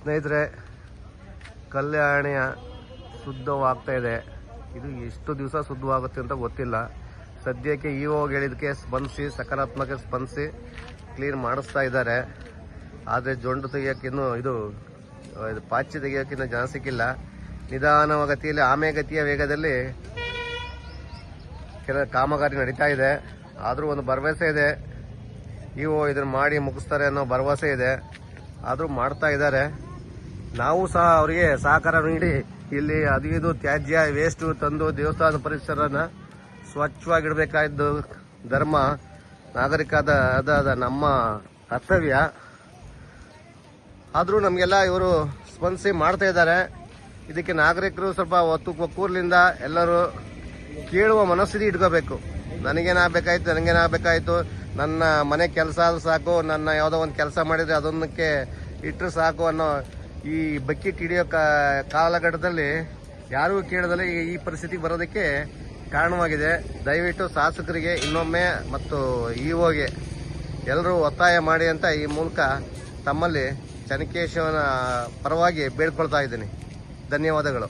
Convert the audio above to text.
ಸ್ನೇಹಿತರೆ, ಕಲ್ಯಾಣಿ ಶುದ್ಧವಾಗ್ತಾ ಇದೆ. ಇದು ಎಷ್ಟು ದಿವಸ ಶುದ್ಧವಾಗುತ್ತೆ ಅಂತ ಗೊತ್ತಿಲ್ಲ. ಸದ್ಯಕ್ಕೆ ಹೇಳಿದಕ್ಕೆ ಸ್ಪಂದಿಸಿ, ಸಕಾರಾತ್ಮಕ ಸ್ಪಂದಿಸಿ ಕ್ಲೀನ್ ಮಾಡಿಸ್ತಾ ಇದ್ದಾರೆ. ಆದರೆ ಜೊಂಡು ತೆಗಿಯೋಕ್ಕಿನ್ನೂ ಇದು ಪಾಚಿ ತೆಗಿಯೋಕ್ಕಿನ್ನೂ ಜನ ಸಿಕ್ಕಿಲ್ಲ. ನಿಧಾನಗತಿಯಲ್ಲಿ ಆಮೆಗತಿಯ ವೇಗದಲ್ಲಿ ಕೆಲ ಕಾಮಗಾರಿ ನಡೀತಾ ಇದೆ. ಆದರೂ ಒಂದು ಭರವಸೆ ಇದೆ, ಇದನ್ನು ಮಾಡಿ ಮುಗಿಸ್ತಾರೆ ಅನ್ನೋ ಭರವಸೆ ಇದೆ. ಆದರೂ ಮಾಡ್ತಾ ಇದ್ದಾರೆ. ನಾವು ಸಹ ಅವರಿಗೆ ಸಹಕಾರ ನೀಡಿ ಇಲ್ಲಿ ಅದು ಇದು ತ್ಯಾಜ್ಯ ವೇಸ್ಟು ತಂದು ದೇವಸ್ಥಾನದ ಪರಿಸರನ ಸ್ವಚ್ಛವಾಗಿಡಬೇಕಾದ್ದು ಧರ್ಮ, ನಾಗರಿಕದ ನಮ್ಮ ಕರ್ತವ್ಯ. ಆದರೂ ನಮಗೆಲ್ಲ ಇವರು ಸ್ಪಂದಿಸಿ ಮಾಡ್ತಾ ಇದ್ದಾರೆ. ಇದಕ್ಕೆ ನಾಗರಿಕರು ಸ್ವಲ್ಪ ಒಕ್ಕೂರ್ಲಿಂದ ಎಲ್ಲರೂ ಕೇಳುವ ಮನಸ್ಥಿತಿ ಇಟ್ಕೋಬೇಕು. ನನಗೇನಾಗಬೇಕಾಯ್ತು, ನನ್ನ ಮನೆ ಕೆಲಸ ಆದ್ರೂ ಸಾಕು, ನನ್ನ ಯಾವುದೋ ಒಂದು ಕೆಲಸ ಮಾಡಿದರೆ ಅದೊಂದಕ್ಕೆ ಇಟ್ಟರು ಸಾಕು ಅನ್ನೋ ಈ ಬಕೆಟ್ ಹಿಡಿಯೋ ಕಾಲಘಟ್ಟದಲ್ಲಿ ಯಾರಿಗೂ ಕೇಳದಲ್ಲೇ ಈ ಪರಿಸ್ಥಿತಿಗೆ ಬರೋದಕ್ಕೆ ಕಾರಣವಾಗಿದೆ. ದಯವಿಟ್ಟು ಶಾಸಕರಿಗೆ ಇನ್ನೊಮ್ಮೆ ಮತ್ತು ಇಒಗೆ ಎಲ್ಲರೂ ಒತ್ತಾಯ ಮಾಡಿ ಅಂತ ಈ ಮೂಲಕ ತಮ್ಮಲ್ಲಿ ಚನ್ನಕೇಶವನ ಪರವಾಗಿ ಬೇಡ್ಕೊಳ್ತಾ ಇದ್ದೀನಿ. ಧನ್ಯವಾದಗಳು.